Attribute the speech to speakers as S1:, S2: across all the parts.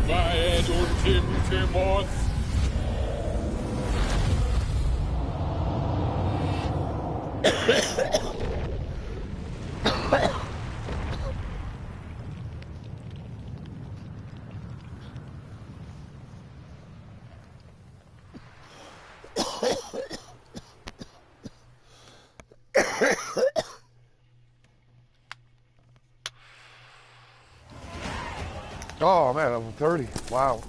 S1: Wahed und Timtimos.
S2: Oh, I'm at level 30. Wow.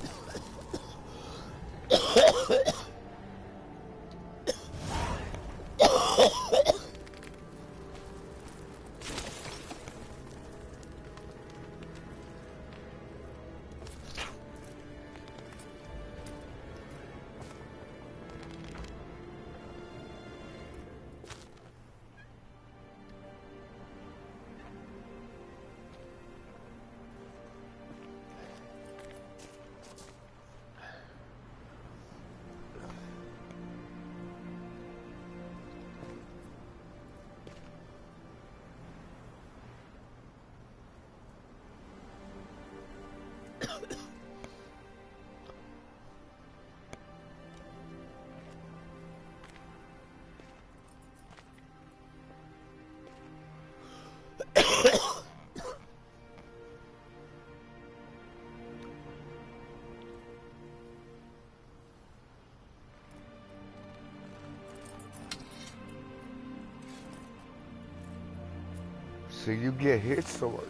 S2: So you get his sword.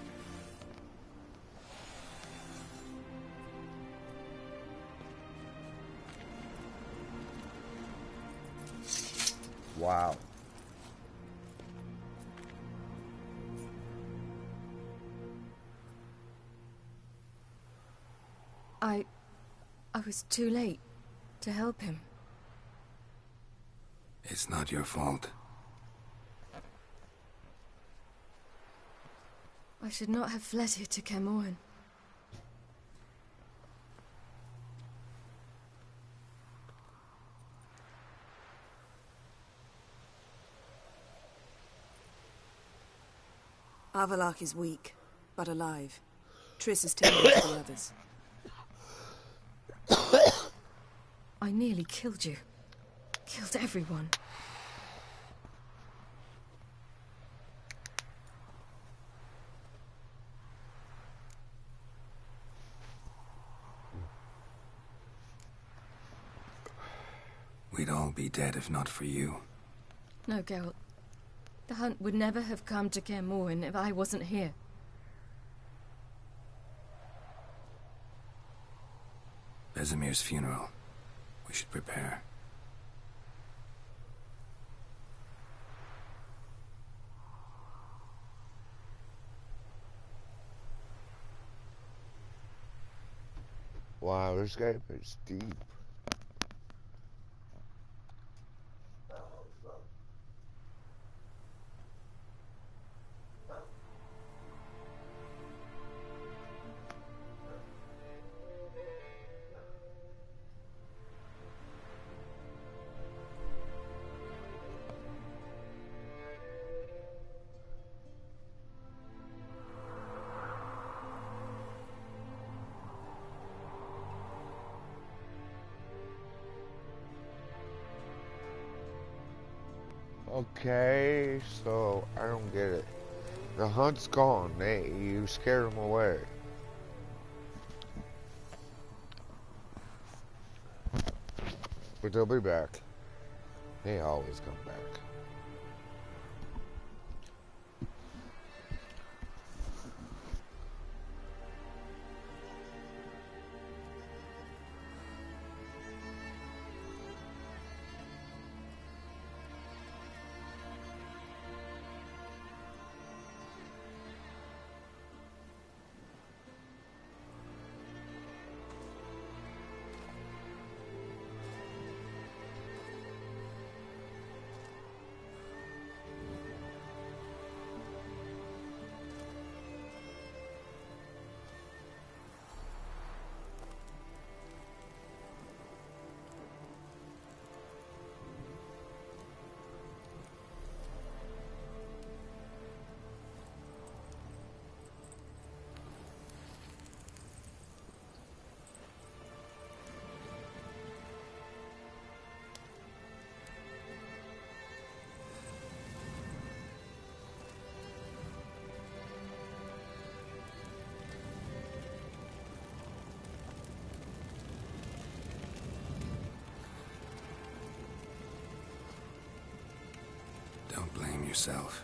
S2: Wow.
S3: I was too late to help him.
S4: It's not your fault.
S3: I should not have fled here to Camoran.
S5: Avalok is weak, but alive. Triss is tending to the others.
S3: I nearly killed you. Killed everyone.
S4: We'd all be dead if not for you.
S3: No, Geralt. The hunt would never have come to Kaer Morhen if I wasn't here.
S4: Vesemir's funeral. We should prepare.
S2: Wow, this game is deep. Okay, so I don't get it. The hunt's gone. You scared them away. But they'll be back. They always come back.
S4: Don't blame yourself.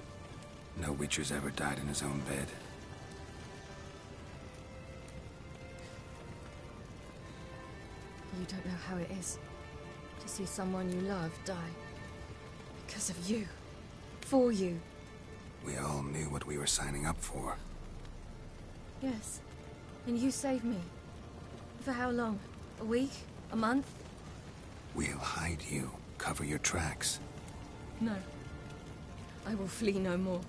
S4: No Witcher's ever died in his own bed.
S3: You don't know how it is to see someone you love die. Because of you. For you.
S4: We all knew what we were signing up for.
S3: Yes. And you saved me. For how long? A week? A month?
S4: We'll hide you. Cover your tracks.
S3: No. I will flee no more.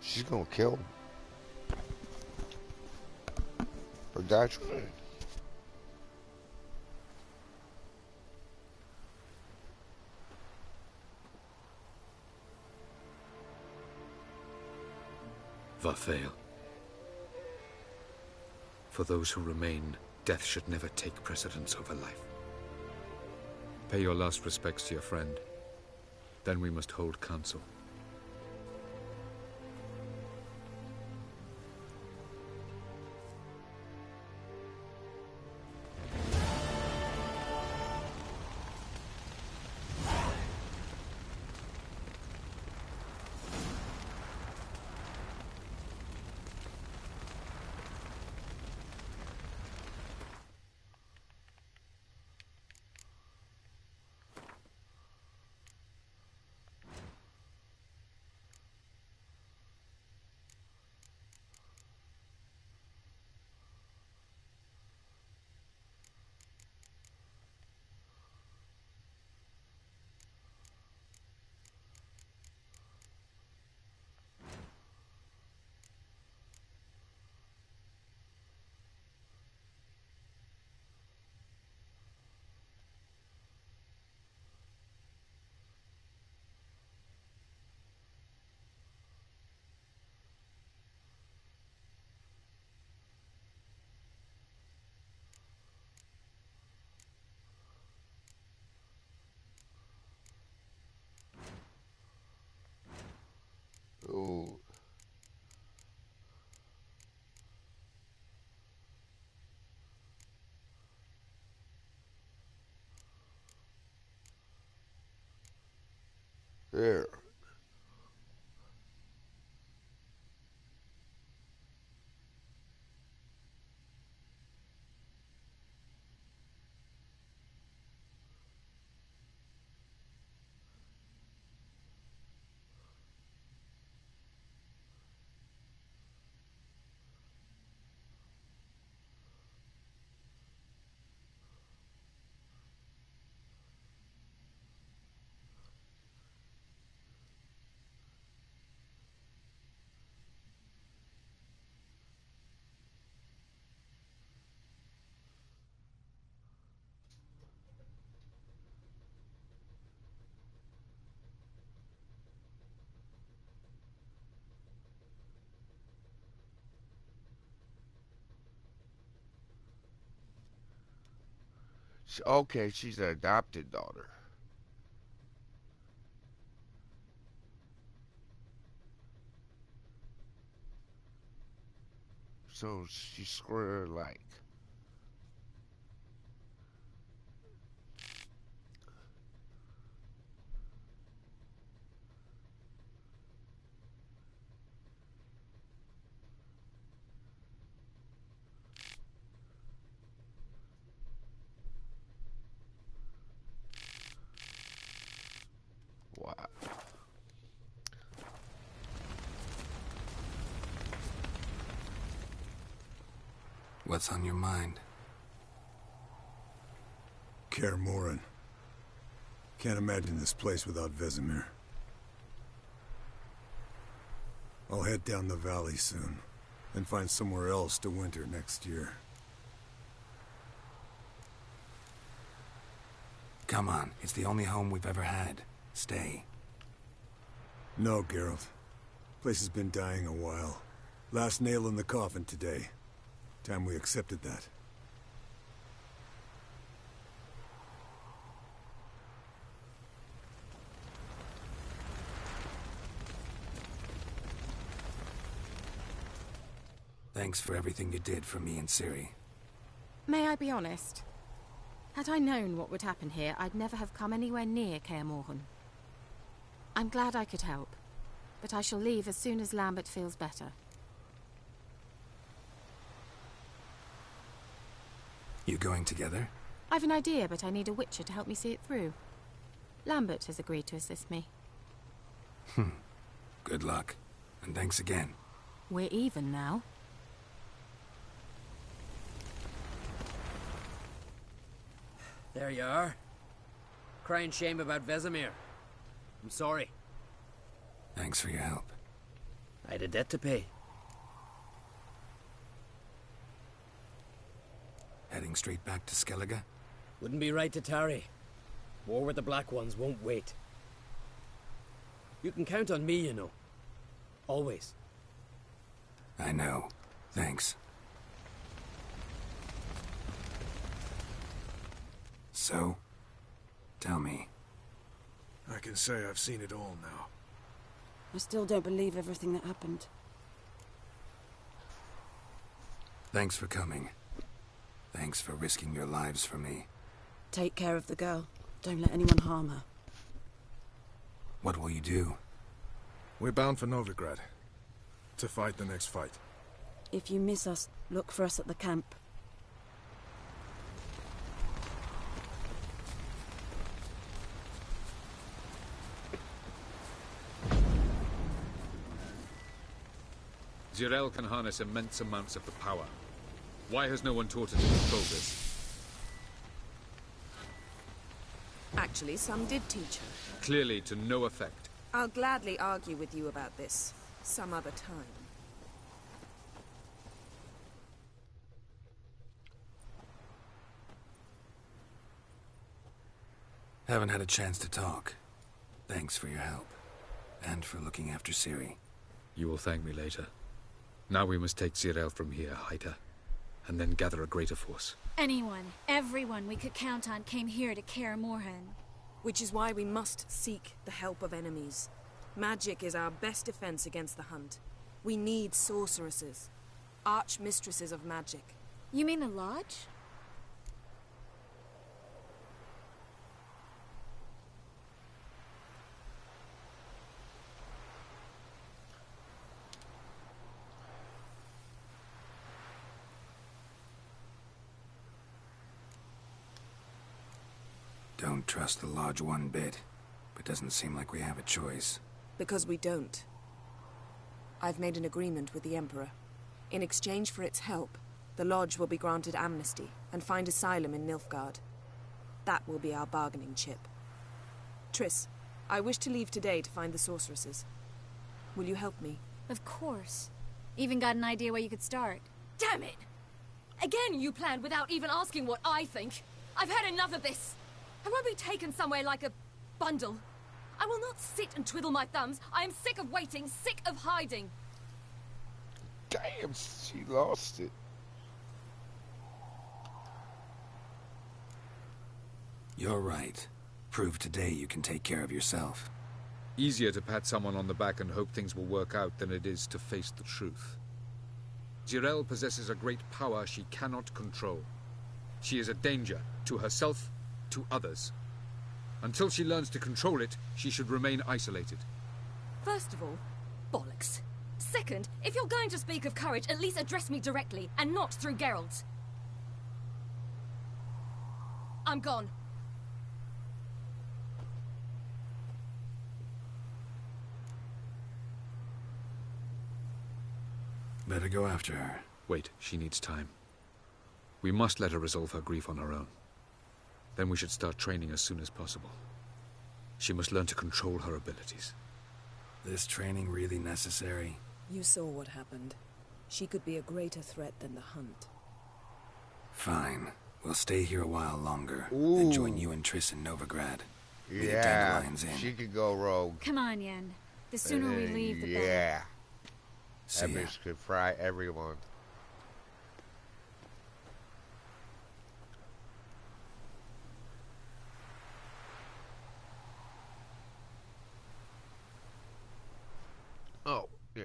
S2: She's gonna kill him. Or die trying.
S6: Varfail. For those who remain, death should never take precedence over life. Pay your last respects to your friend. Then we must hold council.
S2: Ooh. There. Okay, she's an adopted daughter. So she's square like. Wow.
S4: What's on your mind?
S7: Kaer Morhen. Can't imagine this place without Vesemir. I'll head down the valley soon, and find somewhere else to winter next year.
S4: Come on, it's the only home we've ever had. Stay.
S7: No, Geralt. Place has been dying a while. Last nail in the coffin today. Time we accepted that.
S4: Thanks for everything you did for me and Ciri.
S8: May I be honest? Had I known what would happen here, I'd never have come anywhere near Kaer Morhen. I'm glad I could help, but I shall leave as soon as Lambert feels better.
S4: You going together?
S8: I've an idea, but I need a witcher to help me see it through. Lambert has agreed to assist me.
S4: Good luck, and thanks again.
S8: We're even now.
S9: There you are. Crying shame about Vesemir. I'm sorry.
S4: Thanks for your help.
S9: I had a debt to pay.
S4: Heading straight back to Skellige?
S9: Wouldn't be right to tarry. War with the Black Ones won't wait. You can count on me, you know. Always.
S4: I know. Thanks. So, tell me.
S7: I can say I've seen it all now.
S5: I still don't believe everything that happened.
S4: Thanks for coming. Thanks for risking your lives for me.
S5: Take care of the girl. Don't let anyone harm her.
S4: What will you do?
S7: We're bound for Novigrad. To fight the next fight.
S5: If you miss us, look for us at the camp.
S6: Zirael can harness immense amounts of the power. Why has no one taught her to control this?
S5: Actually, some did teach her.
S6: Clearly to no effect.
S5: I'll gladly argue with you about this some other time.
S4: Haven't had a chance to talk. Thanks for your help. And for looking after Ciri.
S6: You will thank me later. Now we must take Zirael from here, hide her, and then gather a greater force.
S10: Anyone, everyone we could count on came here to Kaer Morhen.
S5: Which is why we must seek the help of enemies. Magic is our best defense against the Hunt. We need sorceresses. Archmistresses of magic.
S10: You mean the Lodge?
S4: Don't trust the Lodge one bit, but doesn't seem like we have a choice.
S5: Because we don't. I've made an agreement with the Emperor. In exchange for its help, the Lodge will be granted amnesty and find asylum in Nilfgaard. That will be our bargaining chip. Triss, I wish to leave today to find the sorceresses. Will you help me?
S10: Of course. Even got an idea where you could start.
S3: Damn it! Again you planned without even asking what I think. I've had enough of this. I won't be taken somewhere like a bundle. I will not sit and twiddle my thumbs. I am sick of waiting, sick of hiding.
S2: Damn, she lost it.
S4: You're right. Prove today you can take care of yourself.
S6: Easier to pat someone on the back and hope things will work out than it is to face the truth. Zirael possesses a great power she cannot control. She is a danger to herself, to others. Until she learns to control it, she should remain isolated.
S3: First of all, bollocks. Second, if you're going to speak of courage, at least address me directly, and not through Geralt. I'm gone.
S4: Better go after her.
S6: Wait, she needs time. We must let her resolve her grief on her own. Then we should start training as soon as possible. She must learn to control her abilities.
S4: This training really necessary?
S5: You saw what happened. She could be a greater threat than the Hunt.
S4: Fine. We'll stay here a while longer.
S2: Ooh.
S4: Then join you and Triss in Novigrad. Lead the
S2: Yeah,
S4: Dandelions in.
S2: she could go rogue.
S10: Come on, Yen. The sooner we leave, the better.
S2: Yeah.
S4: See
S2: That
S4: ya.
S2: bitch could fry everyone. Oh, yeah.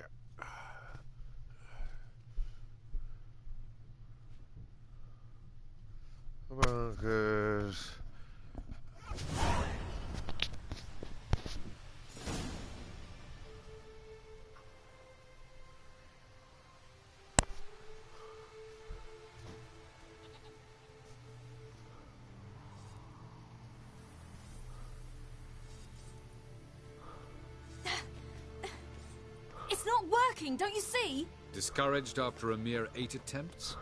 S3: working, don't you see?
S6: Discouraged after a mere 8 attempts?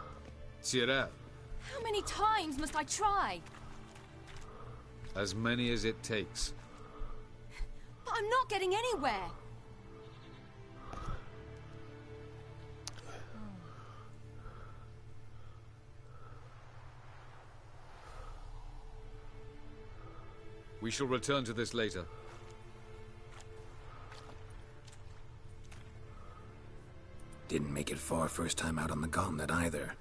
S6: Cyril,
S3: How many times must I try?
S6: as many as it takes.
S3: But I'm not getting anywhere.
S6: We shall return to this later.
S4: Didn't make it far first time out on the gauntlet either.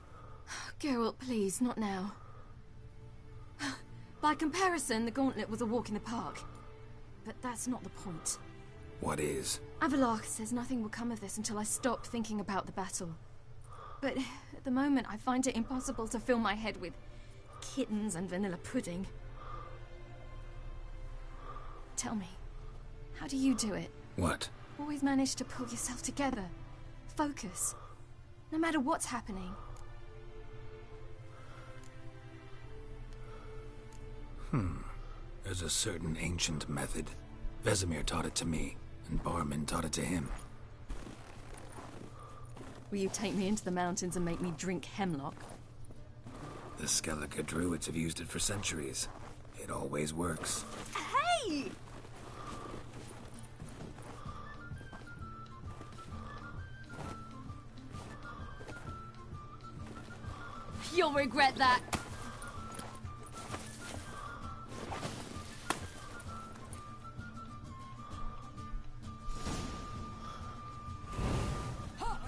S3: Geralt, please, not now. By comparison, the gauntlet was a walk in the park. But that's not the point.
S4: What is?
S3: Avalok says nothing will come of this until I stop thinking about the battle. But at the moment, I find it impossible to fill my head with kittens and vanilla pudding. Tell me, how do you do it?
S4: What?
S3: Always manage to pull yourself together. Focus. No matter what's happening.
S4: There's a certain ancient method. Vesemir taught it to me, and Barman taught it to him.
S3: Will you take me into the mountains and make me drink hemlock?
S4: The Skellige druids have used it for centuries. It always works.
S3: Hey! You'll regret that.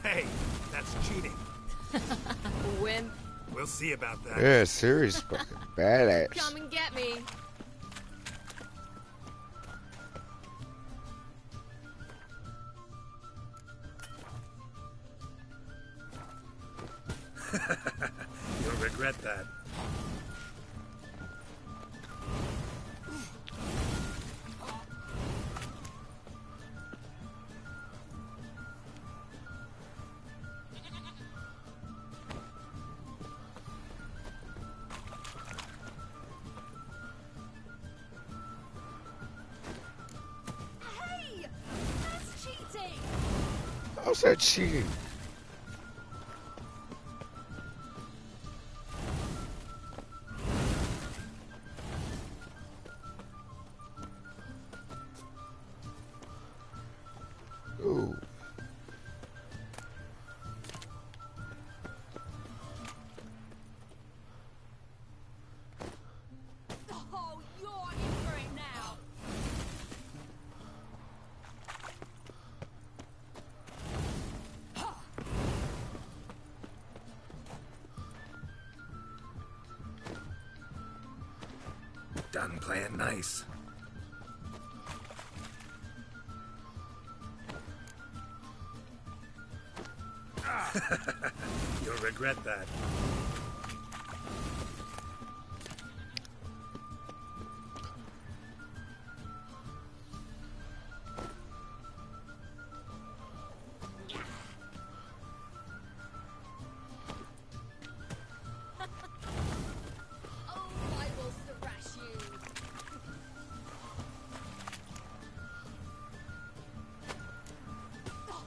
S7: Hey, that's cheating.
S3: Wimp.
S7: We'll see about that.
S2: Yeah, serious fucking badass.
S3: Come and get me.
S7: You'll regret that.
S3: Hey! That's cheating!
S2: How's that cheating? Ooh.
S3: Oh, you're in for it now.
S4: Done playing nice.
S7: You'll regret that.
S3: Oh, I will thrash you.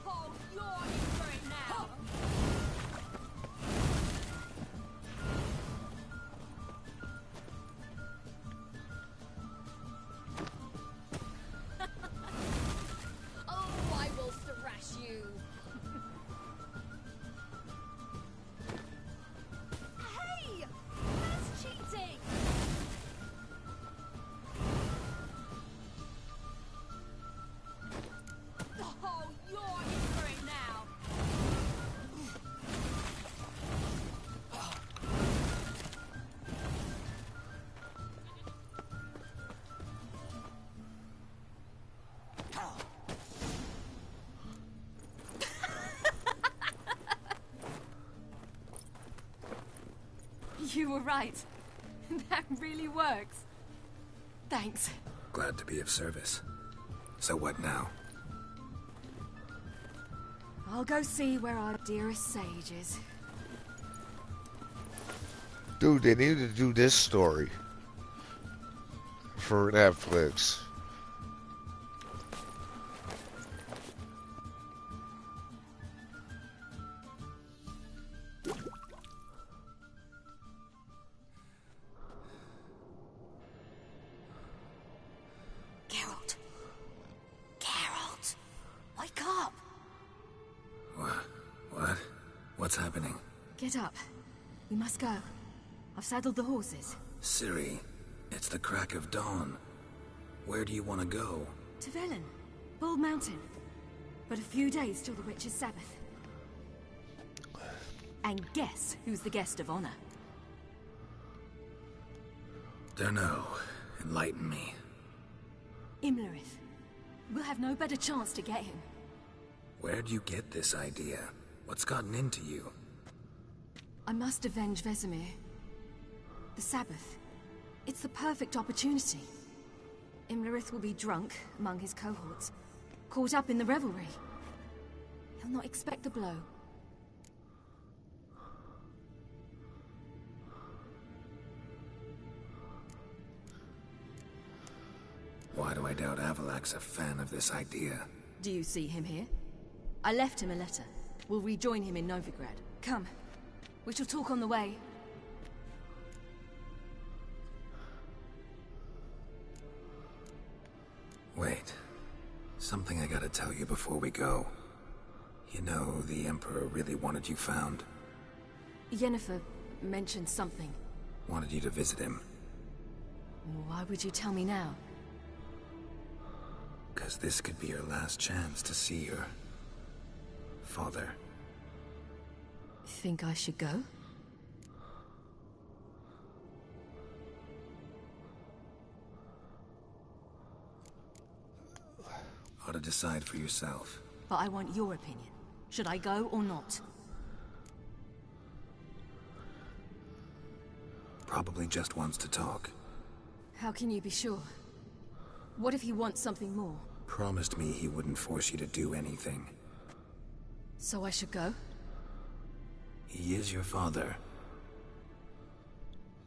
S3: Oh, you're in for it now. Oh, I will thrash you. Hey! That's cheating! Oh, you're in for it now. You were right. That really works. Thanks.
S4: Glad to be of service. So what now?
S3: I'll go see where our dearest sage is.
S2: Dude, they need to do this story for Netflix.
S4: What's happening?
S3: Get up. We must go. I've saddled the horses.
S4: Ciri, it's the crack of dawn. Where do you want to go?
S3: To Velen. Bald Mountain. But a few days till the Witch's Sabbath. And guess who's the guest of honor?
S4: Dunno. Enlighten me.
S3: Imlerith. We'll have no better chance to get him.
S4: Where'd you get this idea? What's gotten into you?
S3: I must avenge Vesemir. The Sabbath. It's the perfect opportunity. Imlerith will be drunk among his cohorts, caught up in the revelry. He'll not expect the blow.
S4: Why do I doubt Avalak's a fan of this idea?
S3: Do you see him here? I left him a letter. We'll rejoin him in Novigrad. Come. We shall talk on the way.
S4: Wait. Something I gotta tell you before we go. You know, the Emperor really wanted you found.
S3: Yennefer mentioned something.
S4: Wanted you to visit him.
S3: Why would you tell me now?
S4: 'Cause this could be your last chance to see your father.
S3: Think I should go?
S4: Ought to decide for yourself.
S3: But I want your opinion. Should I go or not?
S4: Probably just wants to talk.
S3: How can you be sure? What if he wants something more?
S4: Promised me he wouldn't force you to do anything.
S3: So I should go?
S4: He is your father.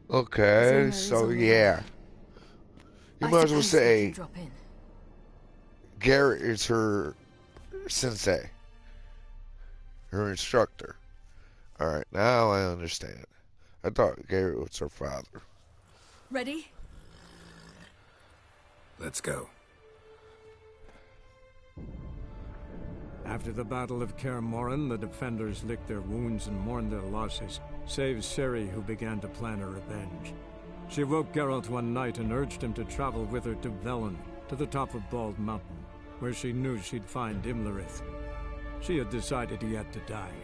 S2: Okay, so yeah. You might as well say Garrett is her sensei. Her instructor. Alright, now I understand. I thought Garrett was her father.
S3: Ready?
S4: Let's go.
S11: After the Battle of Kaer Morhen, the defenders licked their wounds and mourned their losses, save Ciri, who began to plan her revenge. She woke Geralt one night and urged him to travel with her to Velen, to the top of Bald Mountain, where she knew she'd find Imlerith. She had decided he had to die.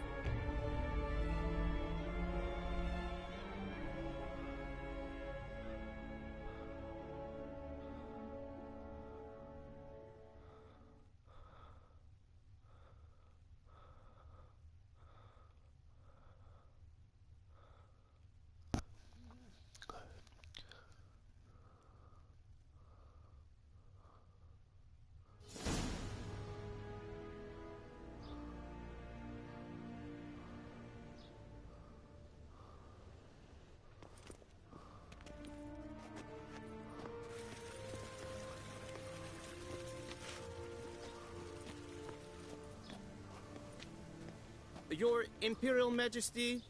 S12: Your Imperial Majesty,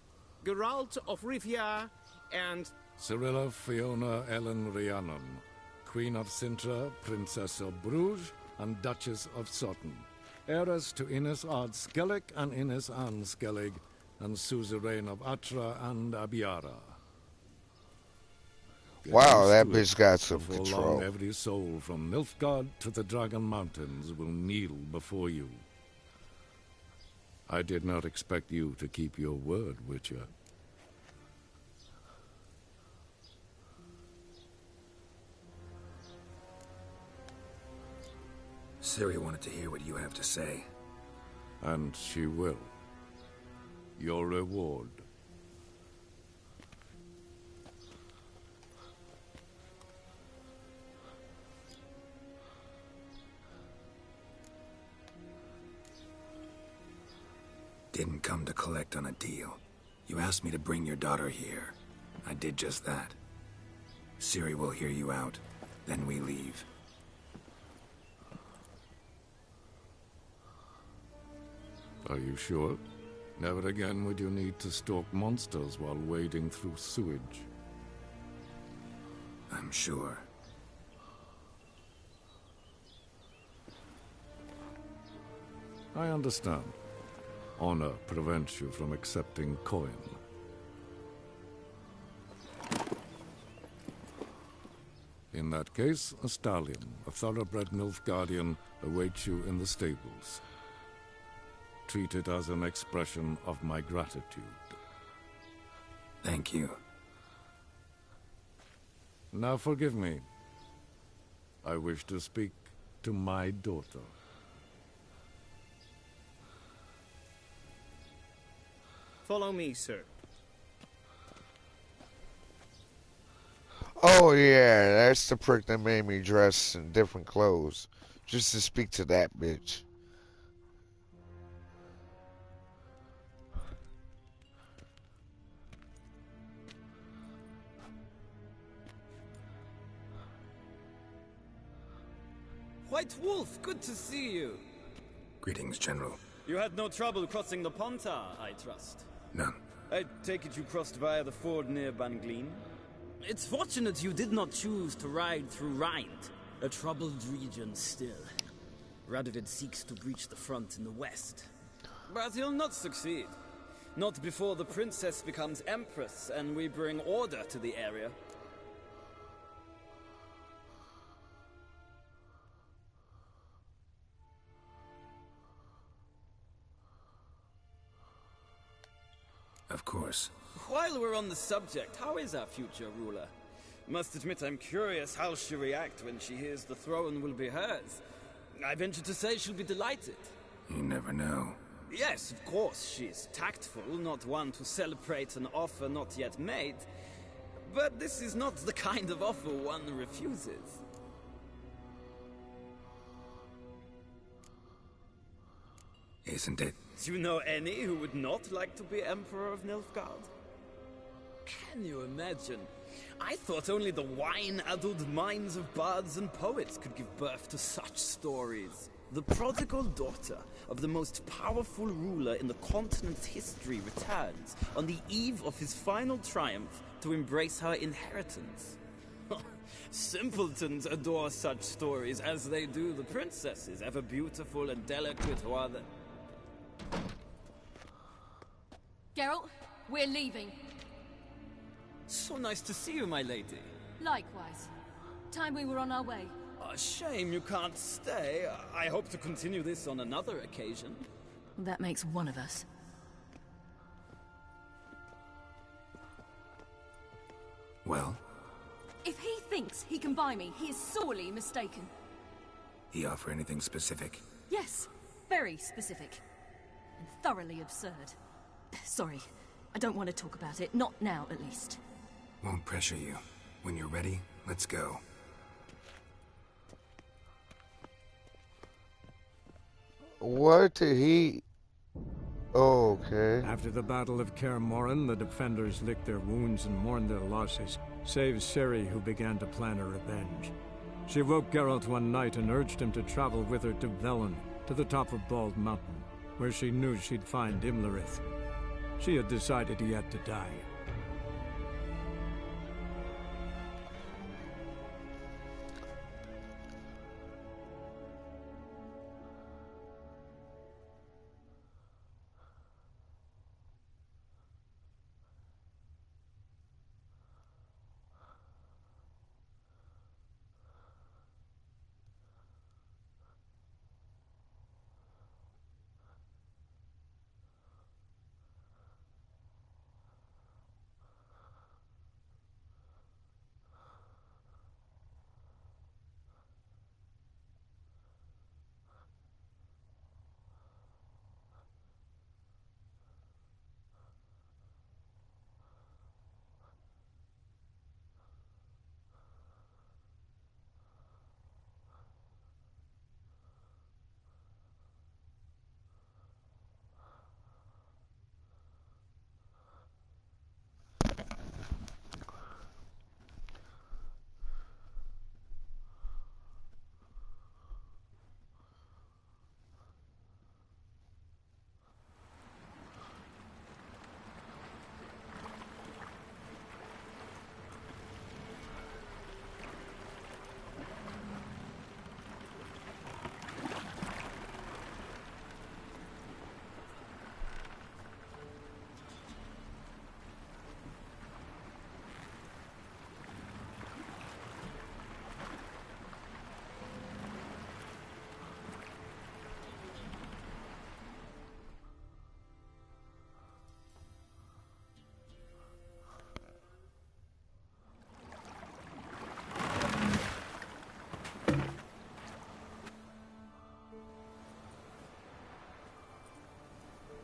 S12: Geralt of Rivia, and...
S13: Cirilla Fiona Ellen Rhiannon, Queen of Sintra, Princess of Bruges, and Duchess of Sutton, heiress to Innes Ard Skellig and Innes Anne Skellig, and suzerain of Atra and Abiara.
S2: Wow, that bitch got some
S13: Before
S2: control.
S13: long, every soul from Nilfgaard to the Dragon Mountains will kneel before you. I did not expect you to keep your word, Witcher.
S4: Ciri wanted to hear what you have to say.
S13: And she will. Your reward.
S4: Didn't come to collect on a deal. You asked me to bring your daughter here. I did just that. Ciri will hear you out. Then we leave.
S13: Are you sure? Never again would you need to stalk monsters while wading through sewage.
S4: I'm sure.
S13: I understand. honor prevents you from accepting coin. In that case, a stallion, a thoroughbred Nilfgaardian, awaits you in the stables. Treat it as an expression of my gratitude.
S4: Thank you.
S13: Now forgive me. I wish to speak to my daughter.
S12: Follow me, sir.
S2: Oh yeah, that's the prick that made me dress in different clothes. Just to speak to that bitch.
S14: White Wolf, good to see you.
S4: Greetings, General.
S14: You had no trouble crossing the Pontar, I trust.
S4: None.
S14: I take it you crossed via the ford near Bangleen? It's fortunate you did not choose to ride through Rind, a troubled region still. Radovid seeks to breach the front in the west. But he'll not succeed. Not before the princess becomes empress and we bring order to the area.
S4: Of course.
S14: While we're on the subject, how is our future ruler? Must admit I'm curious how she'll react when she hears the throne will be hers. I venture to say she'll be delighted.
S4: You never know.
S14: Yes, of course, she's tactful, not one to celebrate an offer not yet made. But this is not the kind of offer one refuses.
S4: Isn't it?
S14: Do you know any who would not like to be Emperor of Nilfgaard? Can you imagine? I thought only the wine-addled minds of bards and poets could give birth to such stories. The prodigal daughter of the most powerful ruler in the continent's history returns on the eve of his final triumph to embrace her inheritance. Simpletons adore such stories as they do the princesses, ever beautiful and delicate who are the...
S3: Geralt, we're leaving.
S14: So nice to see you, my lady.
S3: Likewise. Time we were on our way.
S14: A shame you can't stay. I hope to continue this on another occasion.
S3: That makes one of us.
S4: Well?
S3: If he thinks he can buy me, he is sorely mistaken.
S4: He offer anything specific?
S3: Yes, very specific. And thoroughly absurd. Sorry, I don't want to talk about it. Not now, at least.
S4: Won't pressure you. When you're ready, let's go.
S2: What did he... Oh, okay.
S11: After the Battle of Kaer Morhen, the defenders licked their wounds and mourned their losses, save Ciri, who began to plan a revenge. She woke Geralt one night and urged him to travel with her to Velen, to the top of Bald Mountain, where she knew she'd find Imlerith. She had decided he had to die.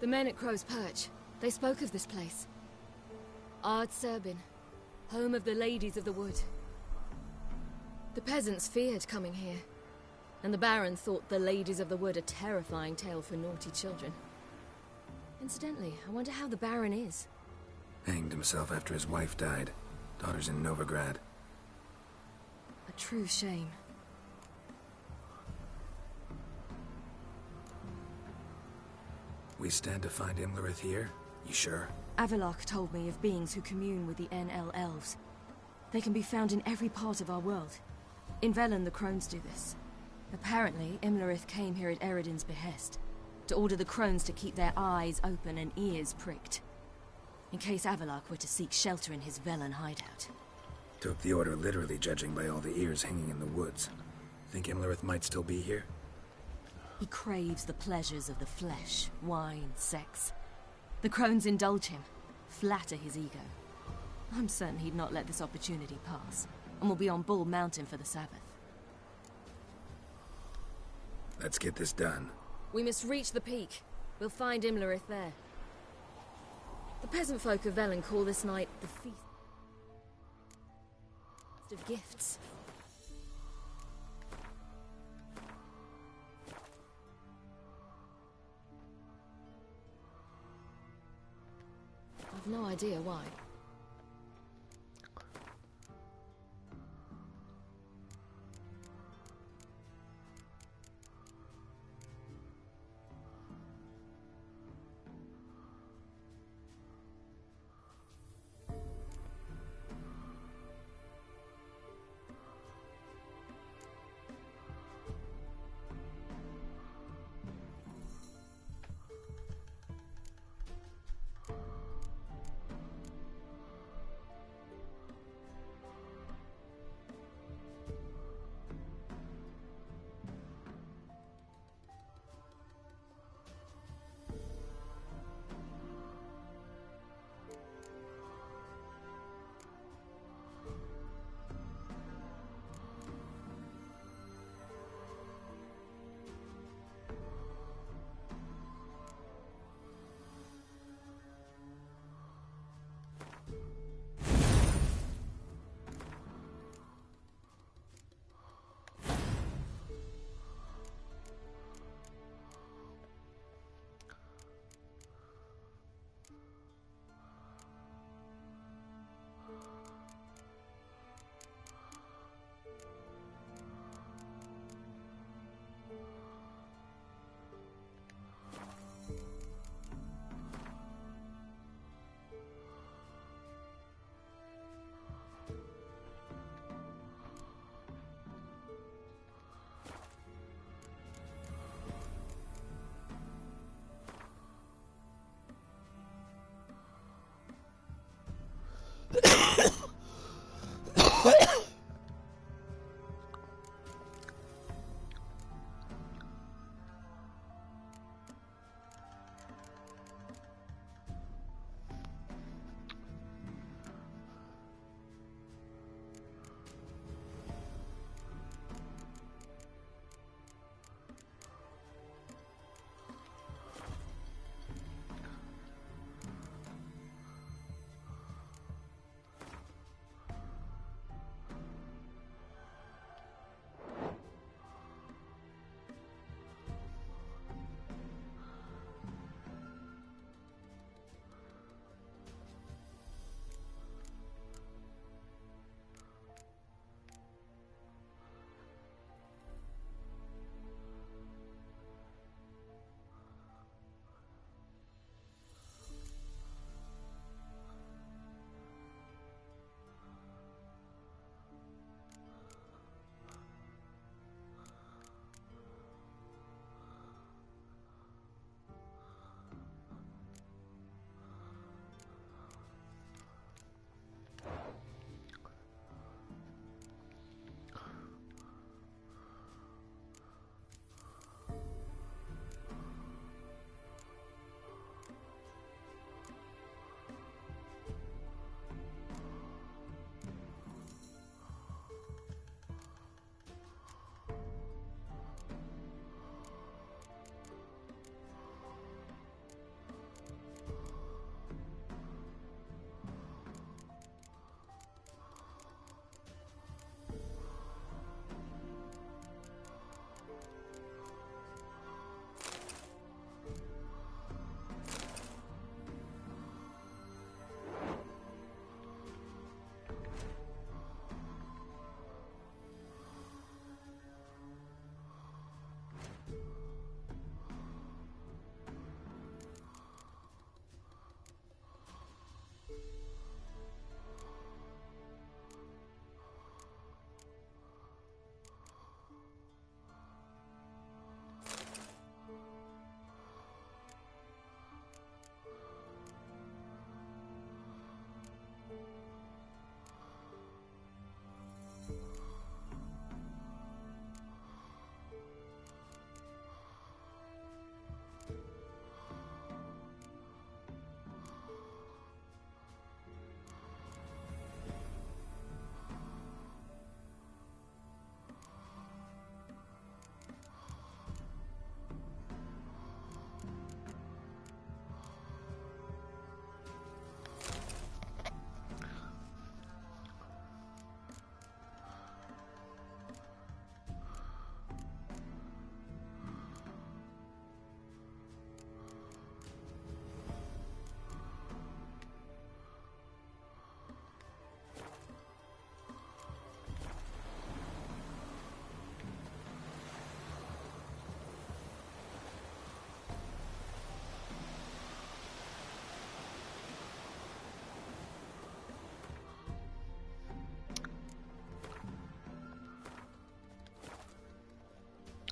S3: The men at Crow's Perch, they spoke of this place. Ard Serbin, home of the Ladies of the Wood. The peasants feared coming here, and the Baron thought the Ladies of the Wood a terrifying tale for naughty children. Incidentally, I wonder how the Baron is.
S4: Hanged himself after his wife died. Daughter's in Novigrad.
S3: A true shame.
S4: We stand to find Imlerith here? You sure?
S3: Avalok told me of beings who commune with the NL elves. They can be found in every part of our world. In Velen, the Crones do this. Apparently, Imlerith came here at Eredin's behest, to order the Crones to keep their eyes open and ears pricked, in case Avalok were to seek shelter in his Velen hideout.
S4: Took the order literally, judging by all the ears hanging in the woods. Think Imlerith might still be here?
S3: He craves the pleasures of the flesh, wine, sex. The Crones indulge him, flatter his ego. I'm certain he'd not let this opportunity pass, and will be on Bull Mountain for the Sabbath.
S4: Let's get this done.
S3: We must reach the peak. We'll find Imlerith there. The peasant folk of Velen call this night the Feast of Gifts. I've no idea why.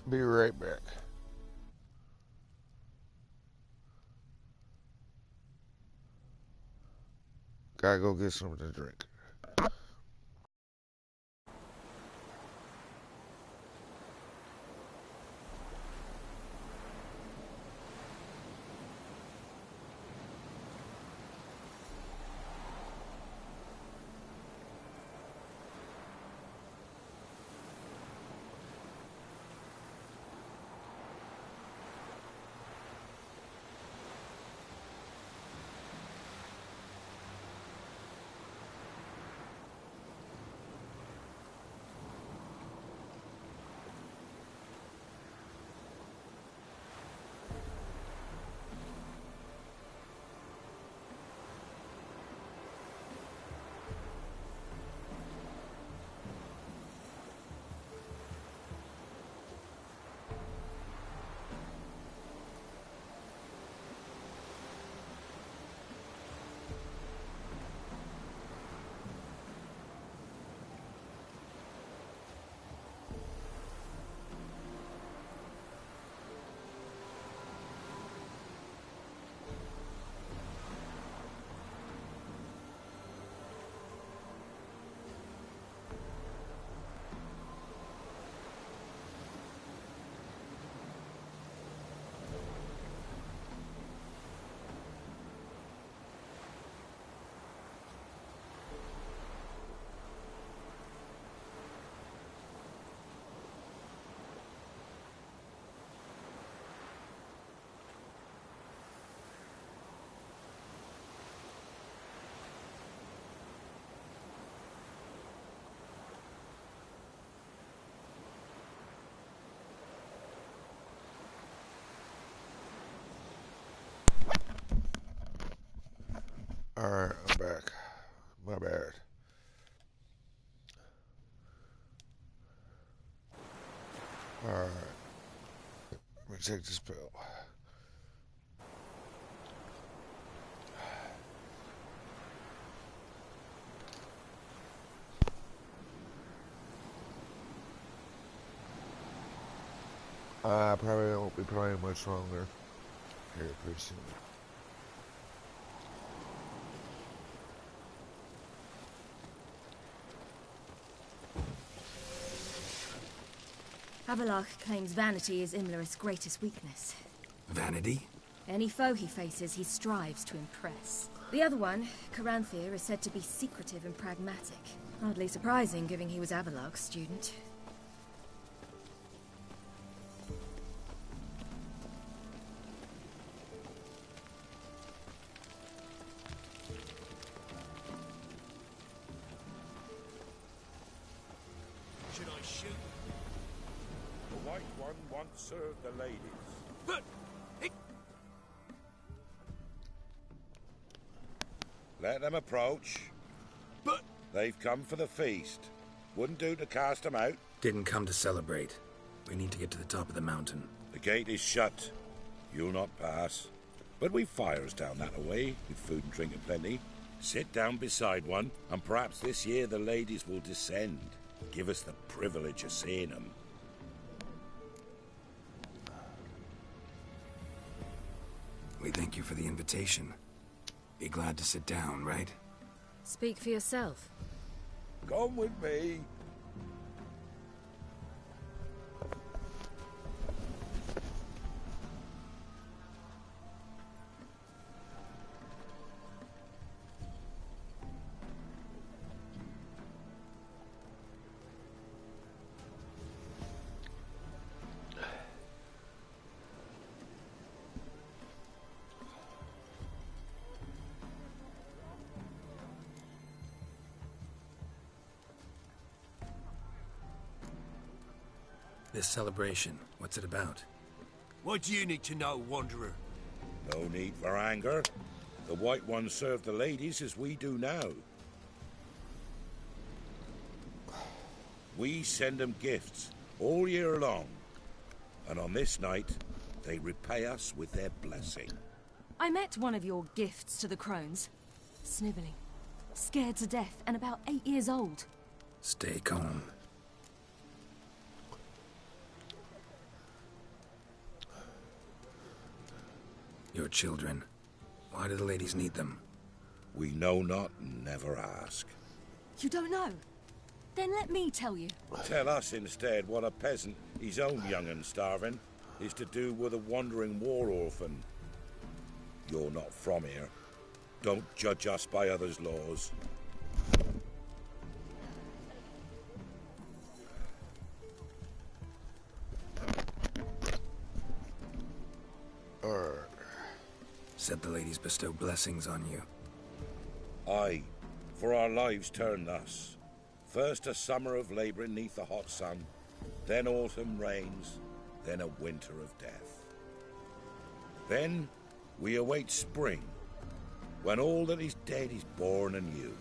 S2: Be right back. Gotta go get something to drink. Alright, I'm back. My bad. Alright. Let me take this pill. I probably won't be playing much longer. Here pretty soon.
S3: Avallac'h claims vanity is Imlerith's greatest weakness.
S4: Vanity?
S3: Any foe he faces, he strives to impress. The other one, Caranthir, is said to be secretive and pragmatic. Hardly surprising, given he was Avallac'h's student.
S1: Should I shoot? The White One once served the ladies. But let them approach. But they've come for the feast. Wouldn't do to cast them out.
S4: Didn't come to celebrate. We need to get to the top of the mountain.
S1: The gate is shut. You'll not pass. But we've fires down that away, with food and drink aplenty. Sit down beside one, and perhaps this year the ladies will descend. Give us the privilege of seeing them.
S4: We thank you for the invitation. Be glad to sit down, right?
S3: Speak for yourself.
S1: Come with me.
S4: This celebration, what's it about?
S15: What do you need to know, Wanderer?
S1: No need for anger. The White Ones serve the ladies as we do now. We send them gifts all year long. And on this night, they repay us with their blessing.
S3: I met one of your gifts to the crones. Snivelling. Scared to death and about 8 years old.
S4: Stay calm. Your children. Why do the ladies need them?
S1: We know not and never ask.
S3: You don't know? Then let me tell you.
S1: Tell us instead what a peasant, his own young and starving, is to do with a wandering war orphan. You're not from here. Don't judge us by others' laws.
S4: Said the ladies bestow blessings on you.
S1: Aye, for our lives turn thus. First a summer of labouring neath the hot sun, then autumn rains, then a winter of death. Then we await spring, when all that is dead is born anew.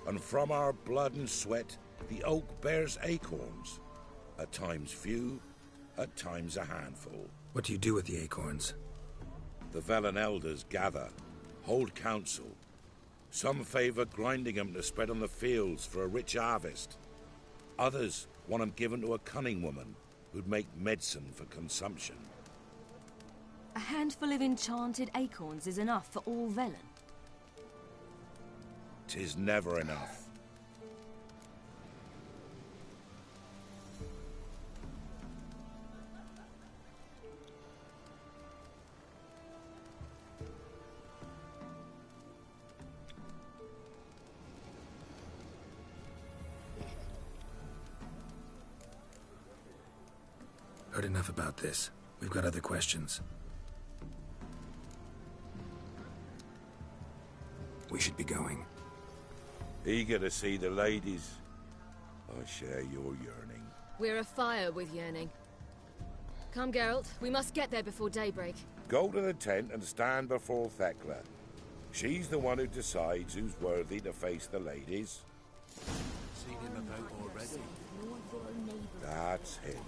S1: And from our blood and sweat the oak bears acorns, at times few, at times a handful.
S4: What do you do with the acorns?
S1: The Velen elders gather, hold council. Some favour grinding them to spread on the fields for a rich harvest. Others want them given to a cunning woman who'd make medicine for consumption.
S3: A handful of enchanted acorns is enough for all Velen.
S1: 'Tis never enough.
S4: Heard enough about this. We've got other questions. We should be going.
S1: Eager to see the ladies. I share your yearning.
S3: We're afire with yearning. Come, Geralt. We must get there before daybreak.
S1: Go to the tent and stand before Thekla. She's the one who decides who's worthy to face the ladies.
S15: Seen him about already?
S1: That's him.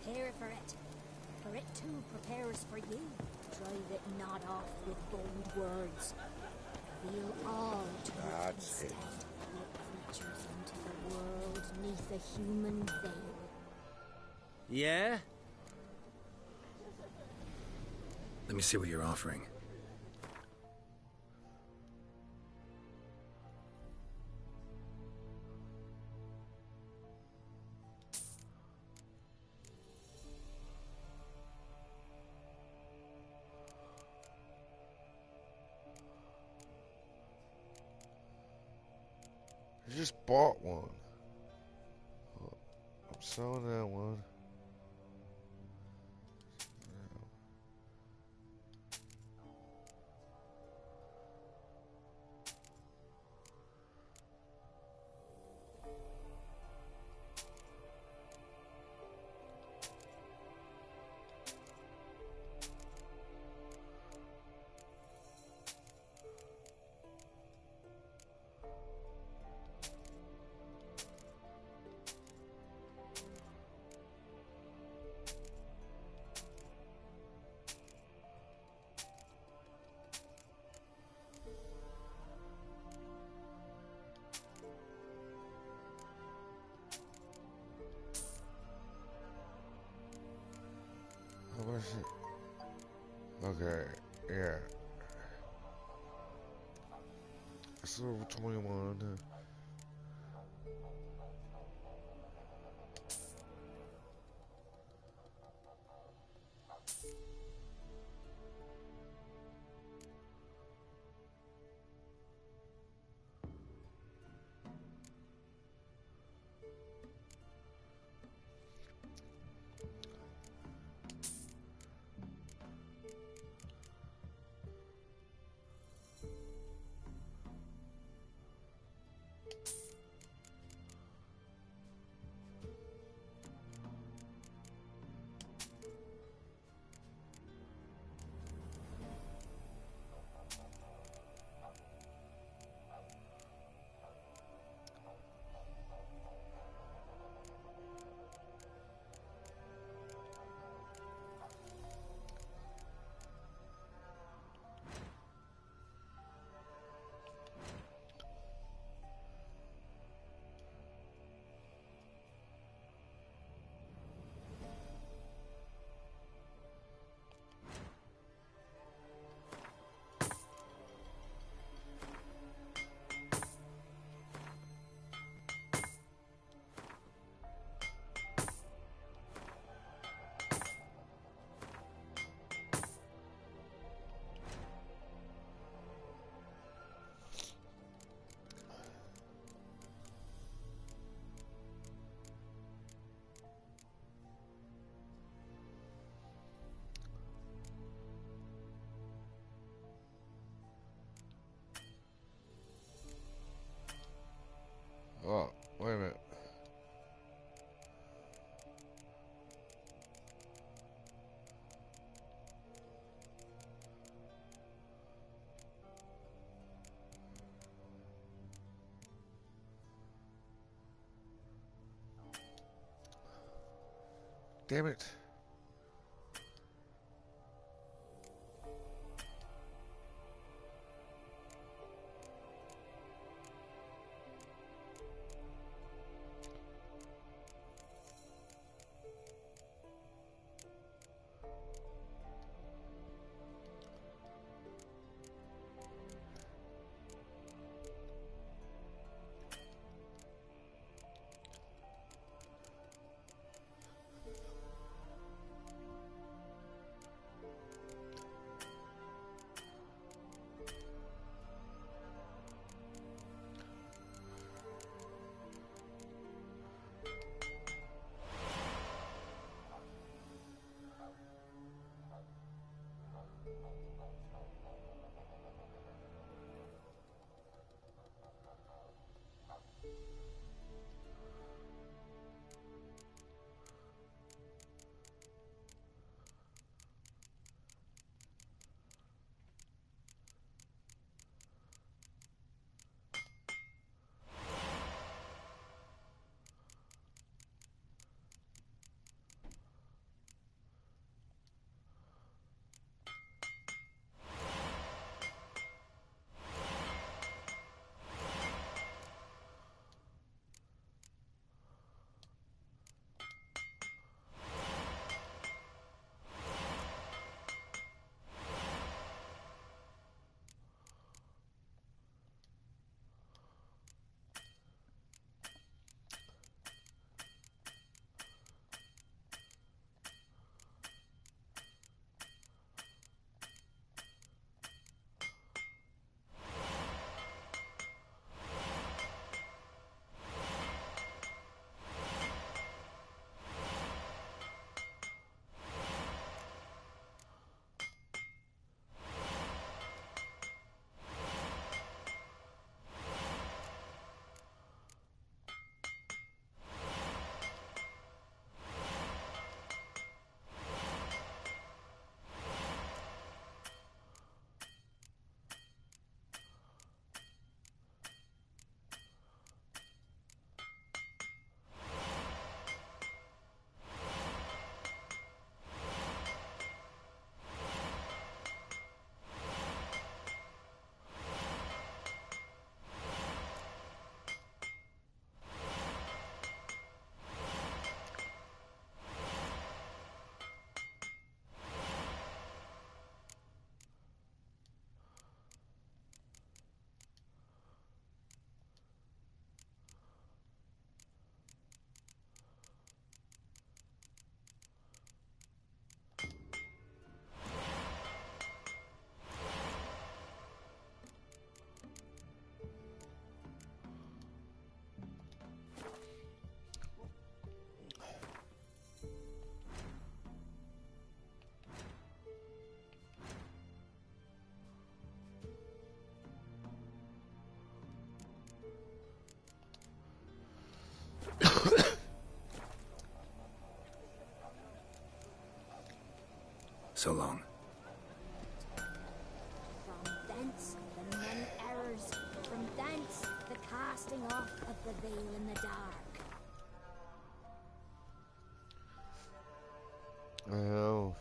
S10: Prepare for it. For it too prepares for you. Drive it not off with bold words. Reveal all to
S1: That's
S10: it
S1: him.
S10: Let creatures into the world neath a human veil.
S9: Yeah?
S4: Let me see what you're offering.
S2: I just bought one. I'm selling that one. How much is it? Okay, yeah. It's over 21. Damn it.
S4: So long.
S10: From thence, the many errors. From thence, the casting off of the veil in the dark.
S2: Oh.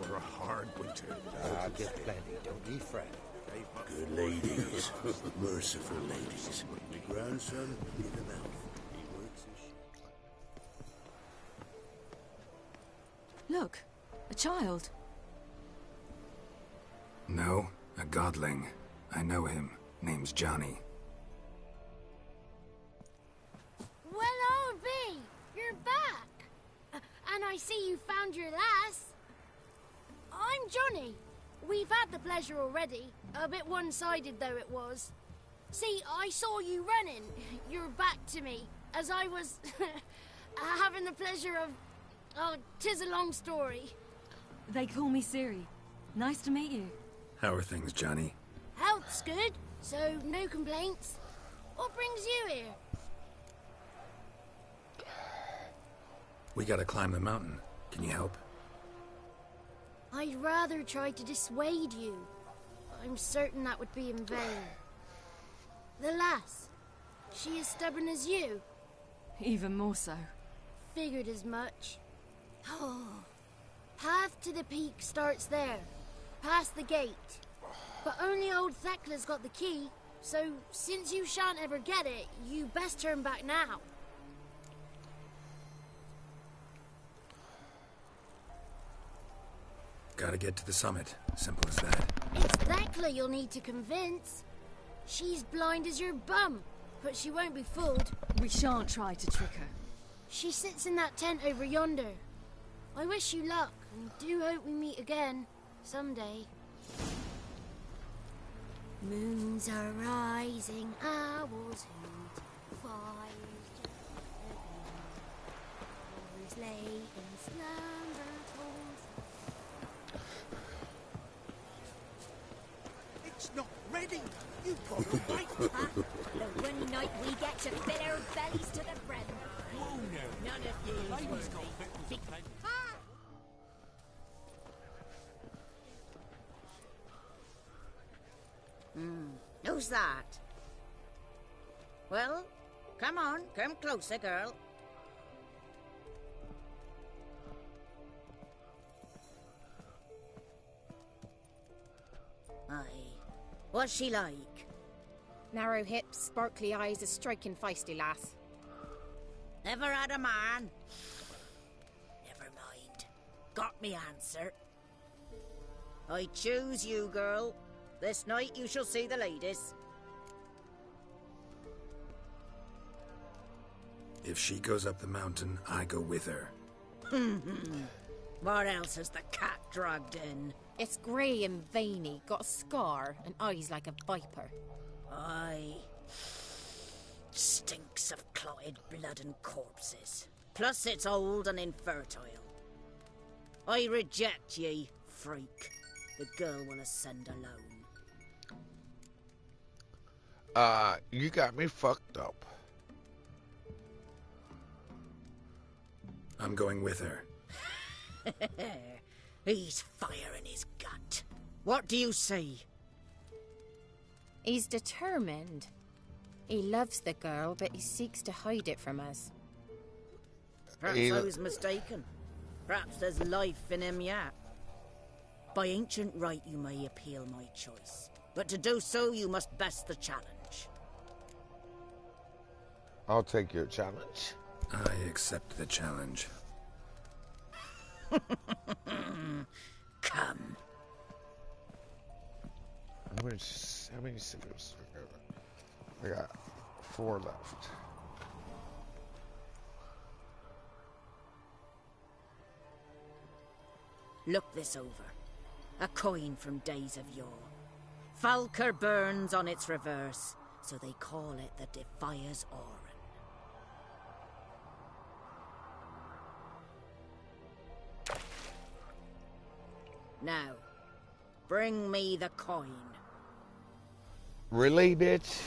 S15: For a hard winter.
S16: I'll get plenty, don't ye fret.
S15: Good ladies. Merciful ladies. My grandson, leave him out. He works his
S3: Look, a child.
S4: No, a godling. I know him. Name's Johnny.
S10: Well, old B, you're back. And I see you found your lass. I'm Johnny. We've had the pleasure already. A bit one-sided though it was. See, I saw you running. Your back to me. As I was having the pleasure of... Oh, 'tis a long story.
S3: They call me Siri. Nice to meet you.
S4: How are things, Johnny?
S10: Health's good, so no complaints. What brings you here?
S4: We gotta climb the mountain. Can you help?
S10: I'd rather try to dissuade you. I'm certain that would be in vain. The lass, she as stubborn as you?
S3: Even more so.
S10: Figured as much. Oh. Path to the peak starts there, past the gate. But only old Thekla's got the key, so since you shan't ever get it, you best turn back now.
S4: Gotta get to the summit. Simple as that.
S10: It's Thekla you'll need to convince. She's blind as your bum, but she won't be fooled.
S3: We shan't try to trick her.
S10: She sits in that tent over yonder. I wish you luck, and do hope we meet again, someday. Moons are rising, owls hoot, fires just lay in slumber tones.
S15: It's not ready. You've got to wait.
S16: Huh? The one night we get to fill our bellies to the brim.
S15: Whoa now.
S16: None of these
S15: Lady's got
S16: worthy.
S15: victuals plenty.
S16: Who's that? Well, come on, come closer, girl. Aye. What's she like?
S8: Narrow hips, sparkly eyes, a striking feisty lass.
S16: Never had a man. Never mind. Got me answer. I choose you, girl. This night you shall see the ladies.
S4: If she goes up the mountain, I go with her.
S16: What else has the cat dragged in?
S8: It's grey and veiny, got a scar, and eyes like a viper.
S16: Aye. Stinks of clotted blood and corpses. Plus it's old and infertile. I reject ye, freak. The girl will ascend alone.
S2: You got me fucked up.
S4: I'm going with her.
S16: He's fire in his gut. What do you say?
S8: He's determined. He loves the girl, but he seeks to hide it from us.
S16: Perhaps I was mistaken. Perhaps there's life in him yet. By ancient right you may appeal my choice. But to do so you must best the challenge.
S2: I'll take your challenge.
S4: I accept the challenge.
S16: Come.
S2: How many cigarettes? I got 4 left.
S16: Look this over. A coin from days of yore. Falker burns on its reverse, so they call it the Defier's Oran. Now, bring me the coin.
S2: Really, bitch?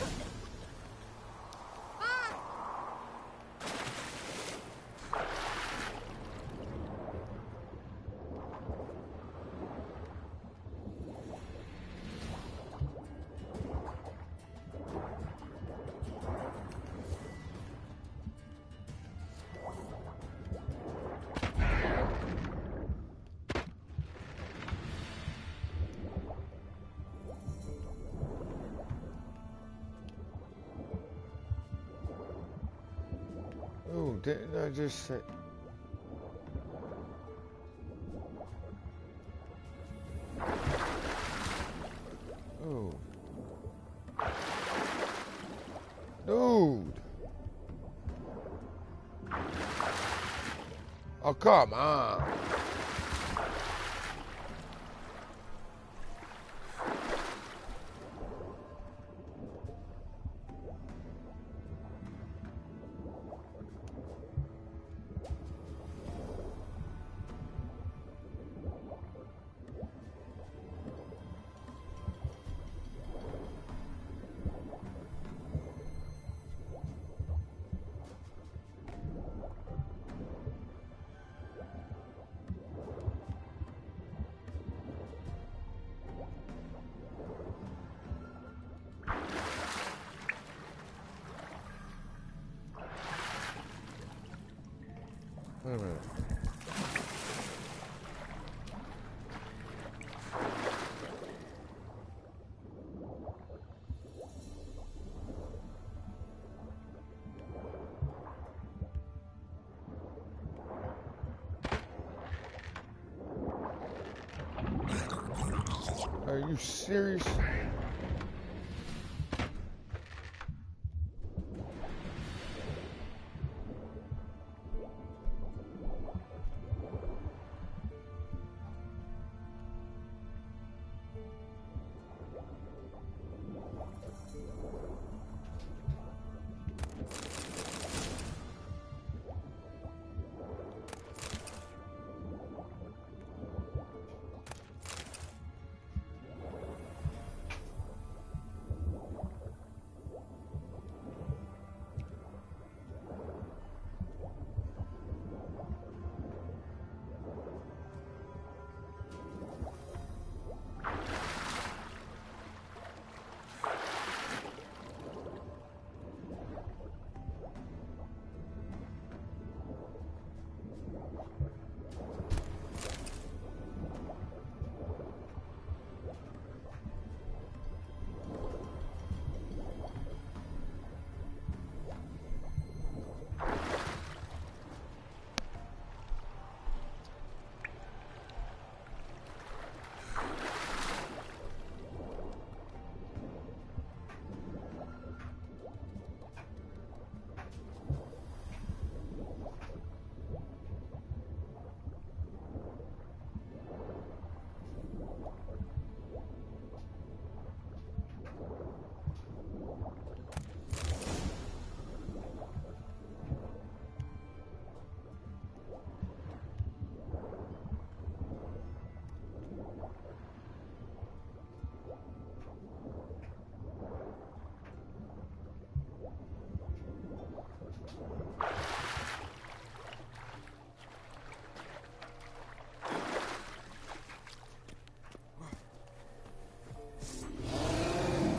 S2: didn't I just say... Oh. Dude. Oh, come on. Wait a minute. Are you serious?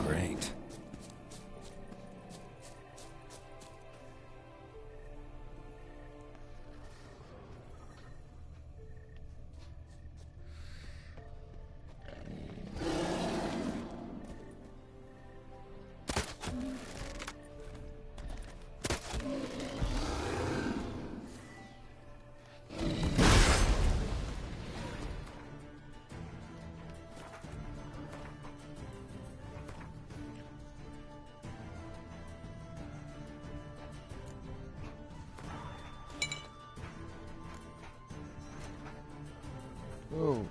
S4: Great.
S2: Oh.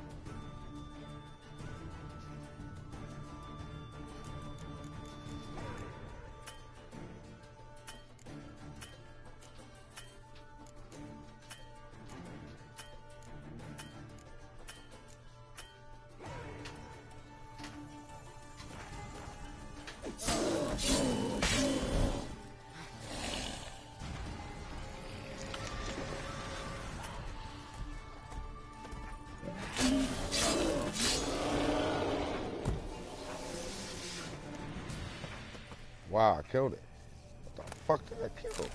S2: Wow, I killed it. What the fuck did I kill?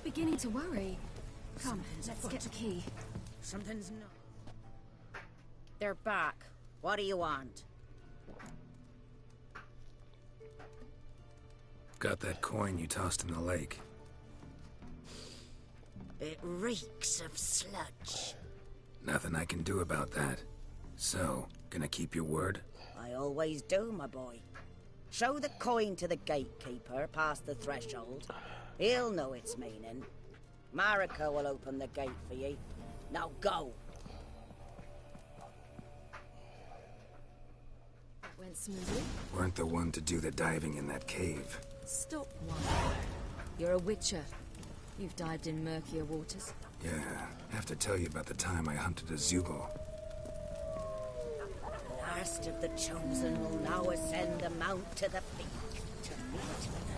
S3: beginning to worry. Come,
S16: Something's
S3: let's
S16: afoot.
S3: get the key.
S16: Something's not. They're back. What do you want?
S4: Got that coin you tossed in the lake.
S16: It reeks of sludge.
S4: Nothing I can do about that. So, gonna keep your word?
S16: I always do, my boy. Show the coin to the gatekeeper past the threshold. He'll know its meaning. Marika will open the gate for you. Now go.
S3: That went smoothly.
S4: Weren't the one to do the diving in that cave.
S3: Stop one. You're a witcher. You've dived in murkier waters.
S4: Yeah, I have to tell you about the time I hunted a Zubo.
S16: The last of the chosen will now ascend the mount to the peak to meet the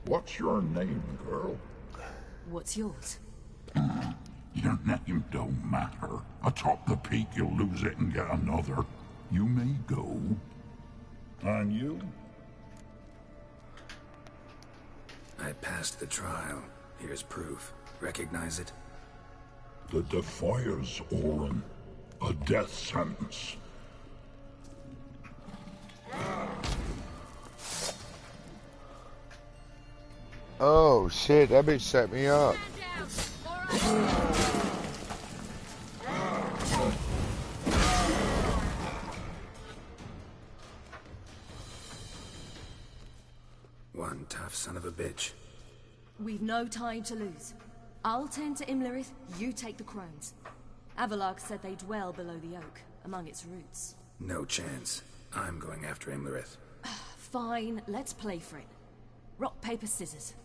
S17: What's your name, girl?
S3: What's yours?
S17: Your name don't matter. Atop the peak, you'll lose it and get another. You may go. And you?
S4: I passed the trial. Here's proof. Recognize it?
S17: The Defiers, Orin. A death sentence.
S2: Oh shit, that bitch set me up.
S4: One tough son of a bitch.
S3: We've no time to lose. I'll tend to Imlerith, you take the crones. Avalark said they dwell below the oak, among its roots.
S4: No chance. I'm going after Imlerith.
S3: Fine, let's play for it. Rock, paper, scissors.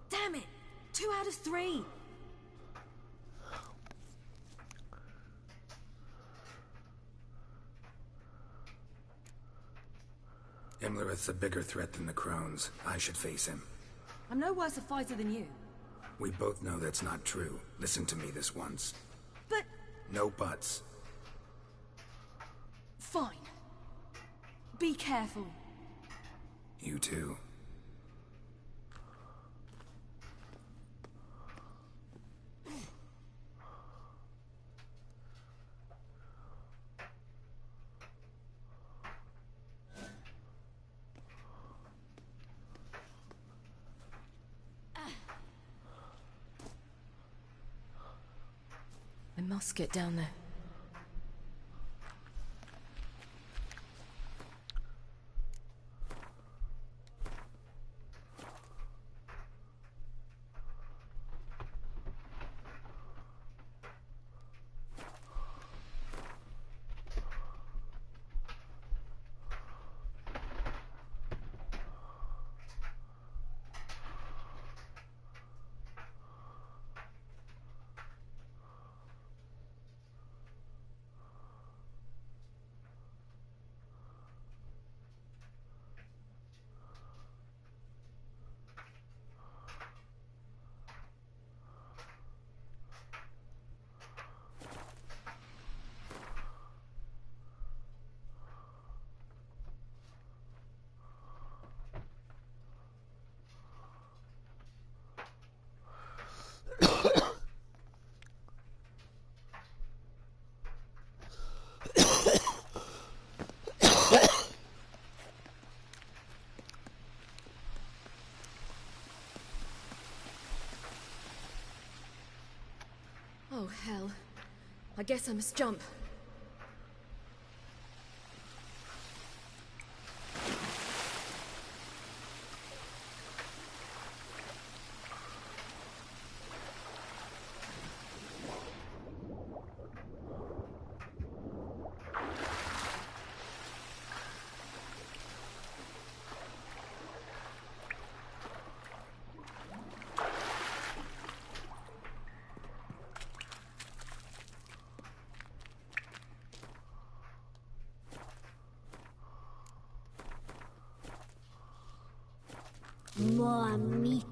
S3: Damn it! 2 out of 3!
S4: Imlerith's a bigger threat than the crones. I should face him.
S3: I'm no worse a fighter than you.
S4: We both know that's not true. Listen to me this once.
S3: But...
S4: No buts.
S3: Fine. Be careful.
S4: You too.
S3: I must get down there. Oh, hell. I guess I must jump.
S10: More meat.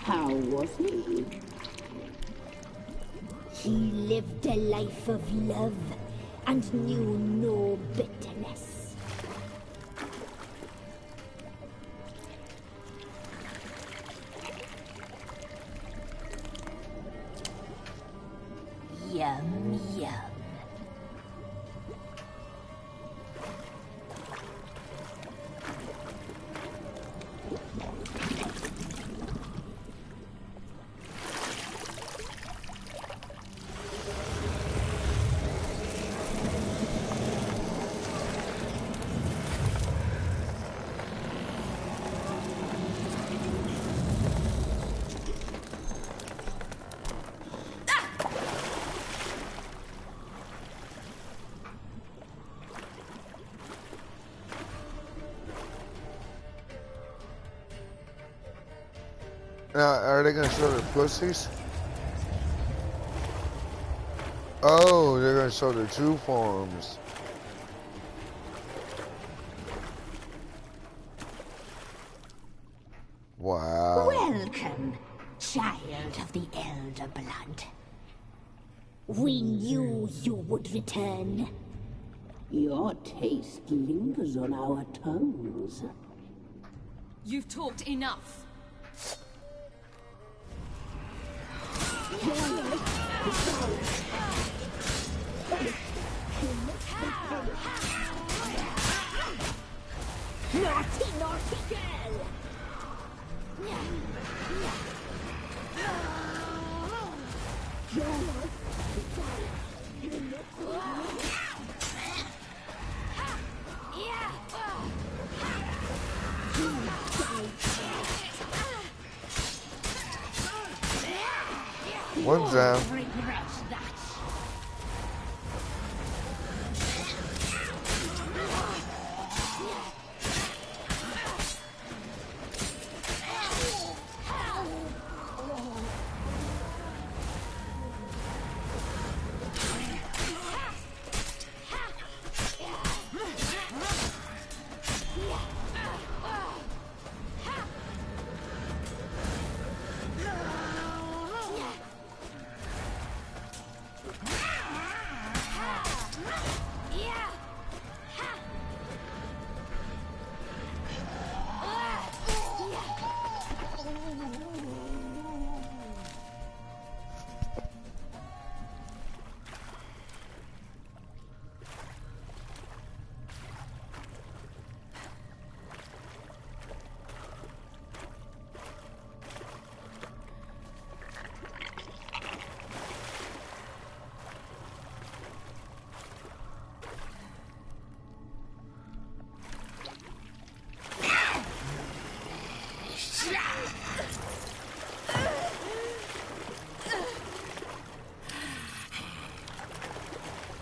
S18: How was he?
S10: He lived a life of love and knew no bitterness. Yum, yum.
S2: Now, are they gonna show their pussies? Oh, they're gonna show their true forms. Wow.
S10: Welcome, child of the Elder Blood. We knew you would return.
S18: Your taste lingers on our tongues.
S3: You've talked enough.
S10: Naughty, naughty girl!
S2: One's down.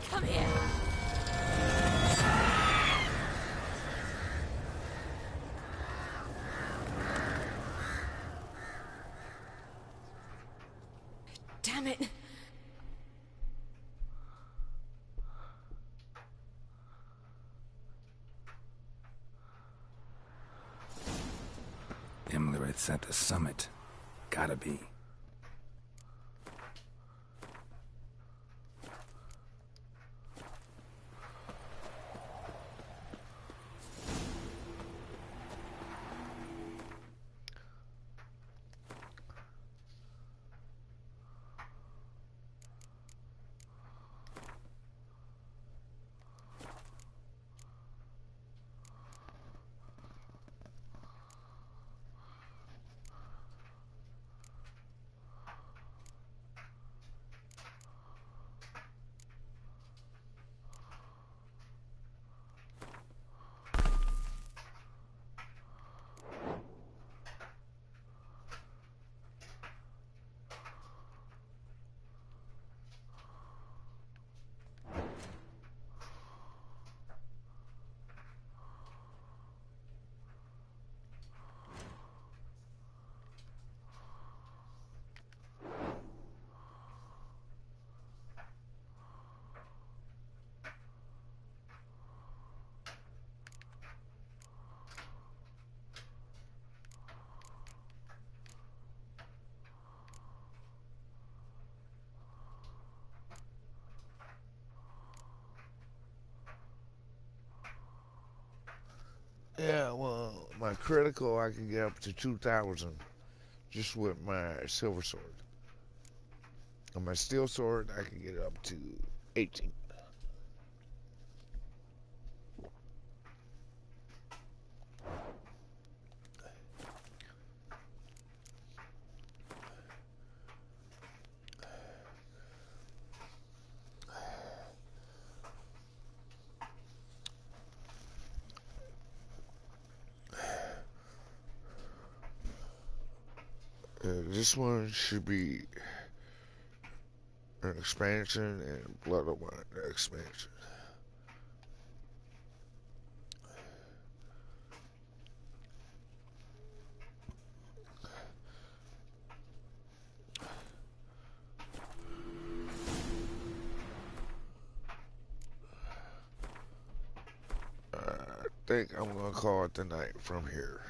S3: Come here. Damn it.
S4: Imlerit's at the summit. Gotta be.
S2: Yeah, well, my critical I can get up to 2,000 just with my silver sword. On my steel sword I can get up to 18. This one should be an expansion, and Blood of Wine expansion. I think I'm gonna call it the night from here.